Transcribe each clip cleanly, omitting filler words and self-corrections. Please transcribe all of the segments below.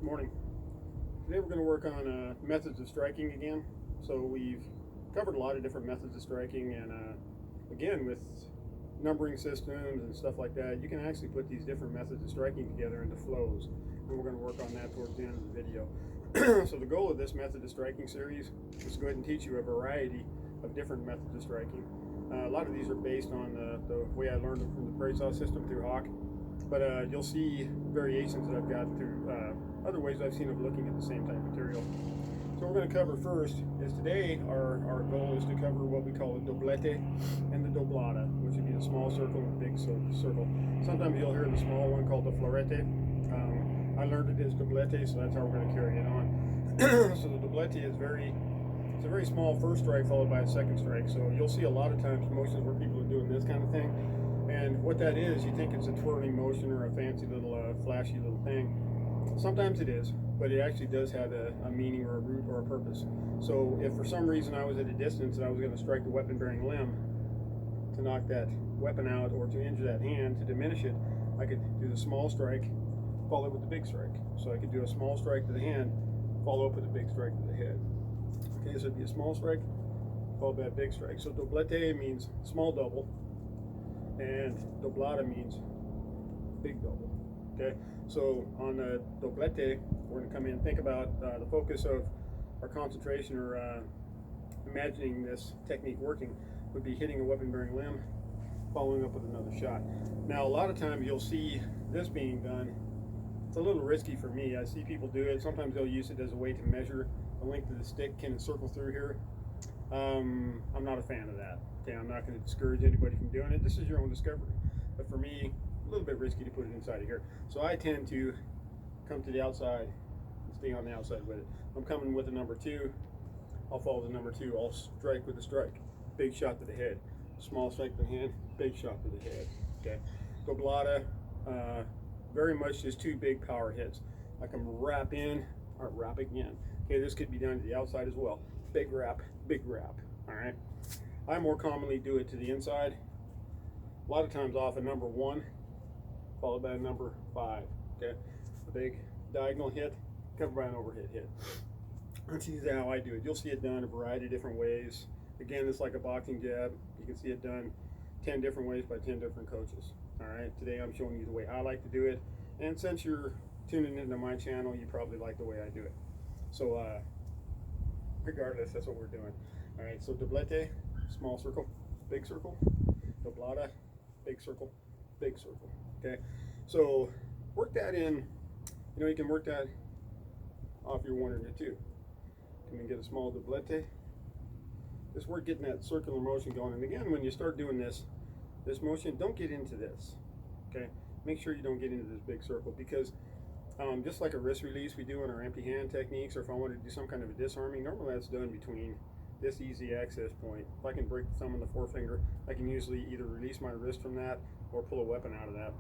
Morning. Today we're going to work on methods of striking again. So we've covered a lot of different methods of striking, and again, with numbering systems and stuff like that, you can actually put these different methods of striking together into flows, and we're going to work on that towards the end of the video. So the goal of this method of striking series is to go ahead and teach you a variety of different methods of striking. A lot of these are based on the way I learned them from the prairie saw system through Hawk, but you'll see variations that I've got through other ways I've seen of looking at the same type of material. So we're going to cover first is today our goal is to cover what we call a doblete and the doblada, which would be a small circle and a big circle. Sometimes you'll hear the small one called the florete. I learned it as doblete, so that's how we're going to carry it on. So the doblete is it's a very small first strike followed by a second strike. So you'll see a lot of times motions where people are doing this kind of thing. And what that is, you think it's a twirling motion or a fancy little flashy little thing. Sometimes it is, but it actually does have a meaning or a root or a purpose. So if for some reason I was at a distance and I was going to strike the weapon-bearing limb to knock that weapon out or to injure that hand, to diminish it, I could do the small strike, follow it with the big strike. So I could do a small strike to the hand, follow up with a big strike to the head. Okay, so it'd be a small strike, followed by a big strike. So doblete means small double, and doblada means big double. Okay, so on the doblete, we're going to come in and think about the focus of our concentration, or imagining this technique working would be hitting a weapon-bearing limb, following up with another shot. Now, a lot of times you'll see this being done. It's a little risky for me. I see people do it. Sometimes they'll use it as a way to measure the length of the stick. Can it circle through here? I'm not a fan of that. Okay, I'm not going to discourage anybody from doing it. This is your own discovery. But for me, a little bit risky to put it inside of here. So I tend to come to the outside and stay on the outside with it. I'm coming with a number 2. I'll follow the number 2. I'll strike with a strike. Big shot to the head. Small strike to the hand. Big shot to the head. Okay. Doblada, very much just 2 big power hits. I can wrap in or wrap again. Okay, this could be done to the outside as well. Big wrap, big wrap. All right. I more commonly do it to the inside. A lot of times off a number 1, followed by a number 5. Okay, a big diagonal hit, covered by an overhead hit. That's usually how I do it. You'll see it done a variety of different ways. Again, it's like a boxing jab. You can see it done 10 different ways by 10 different coaches. All right, today I'm showing you the way I like to do it. And since you're tuning into my channel, you probably like the way I do it. So regardless, that's what we're doing. All right, so doblete, small circle, big circle. Doblada, big circle, big circle. Okay, so work that in. You can work that off your 1 or your 2. Come and get a small doblete. Just work getting that circular motion going. And again, when you start doing this motion, don't get into this. Okay, make sure you don't get into this big circle, because just like a wrist release we do in our empty hand techniques, or if I want to do some kind of a disarming, normally that's done between this easy access point. If I can break the thumb and the forefinger, I can usually either release my wrist from that or pull a weapon out of that.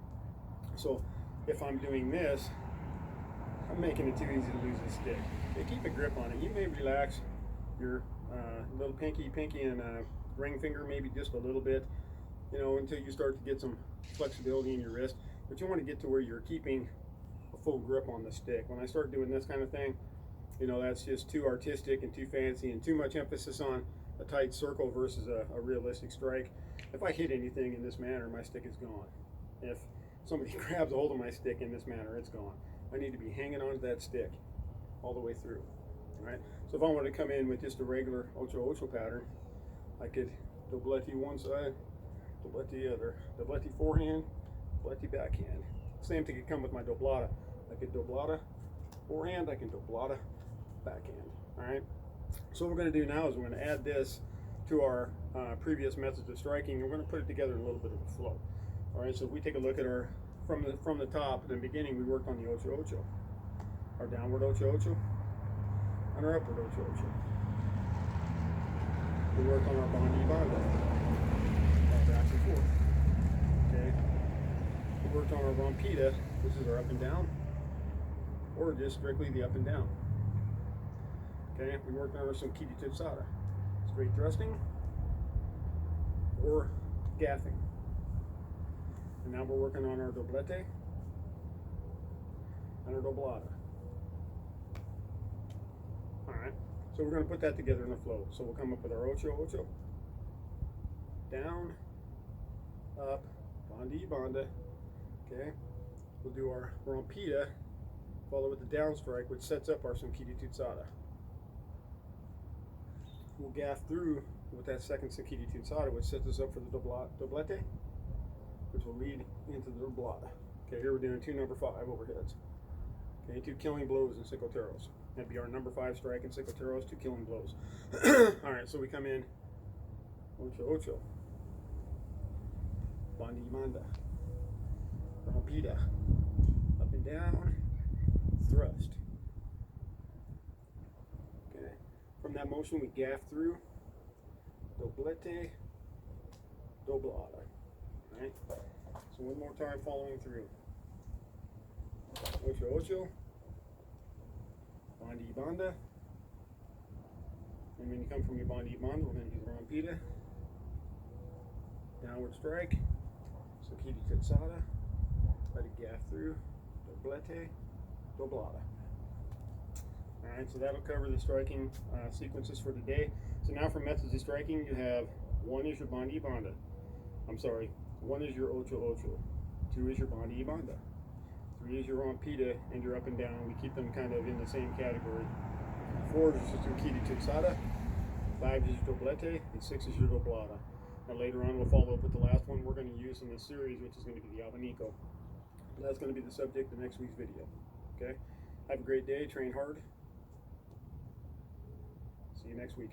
So if I'm doing this, I'm making it too easy to lose the stick. Okay, keep a grip on it. You may relax your little pinky and ring finger maybe just a little bit, until you start to get some flexibility in your wrist. But you want to get to where you're keeping a full grip on the stick. When I start doing this kind of thing, that's just too artistic and too fancy and too much emphasis on a tight circle versus a realistic strike. If I hit anything in this manner, my stick is gone. If somebody grabs a hold of my stick in this manner, it's gone. I need to be hanging on to that stick all the way through. All right. So if I wanted to come in with just a regular Ocho Ocho pattern, I could doblete one side, doblete the other, doblete forehand, doblete backhand. Same thing could come with my doblada. I could doblada forehand, I can doblada backhand. All right. So what we're going to do now is we're going to add this to our previous methods of striking, and we're going to put it together in a little bit of a flow. All right. So if we take a look at our from the top, in the beginning we worked on the Ocho Ocho, our downward Ocho Ocho, and our upward Ocho Ocho. We worked on our Banda Y Banda, our back and forth. Okay. We worked on our Rompida, which is our up and down, or just strictly the up and down. Okay. We worked on our Sungketi Tutsada, straight thrusting or gaffing. And now we're working on our doblete and our doblada. Alright, so we're going to put that together in a flow. So we'll come up with our Ocho Ocho, down, up, Banda Y Banda, okay? We'll do our Rompida, follow with the down strike, which sets up our Sungketi Tutsada. We'll gaff through with that second Sungketi Tutsada, which sets us up for the Doblete, which will lead into the Doblada. Okay, here we're doing 2 number 5 overheads. Okay, 2 killing blows and Sungketeros. That'd be our number 5 strike and Sungketeros, 2 killing blows. Alright, so we come in Ocho Ocho, Banda Y Banda, Rompida, up and down, thrust. Okay, from that motion we gaff through, Doblete, Doblada. Alright, so one more time following through. Ocho Ocho, Banda Y Banda, and when you come from your Banda Y Banda, we're going to do the Rompida, downward strike, Sungketi Tutsada, let it gaff through, Doblete, Doblada. Alright, so that'll cover the striking sequences for today. So now for methods of striking, you have 1 is your Banda Y Banda. I'm sorry, 1 is your Ocho Ocho, 2 is your Banda Y Banda, 3 is your Rompida, and your up and down. We keep them kind of in the same category. 4 is your Sungketi Tutsada, 5 is your Doblete, and 6 is your Doblada. Now later on we'll follow up with the last one we're going to use in this series, which is going to be the abanico. That's going to be the subject of next week's video. Okay? Have a great day, train hard. See you next week.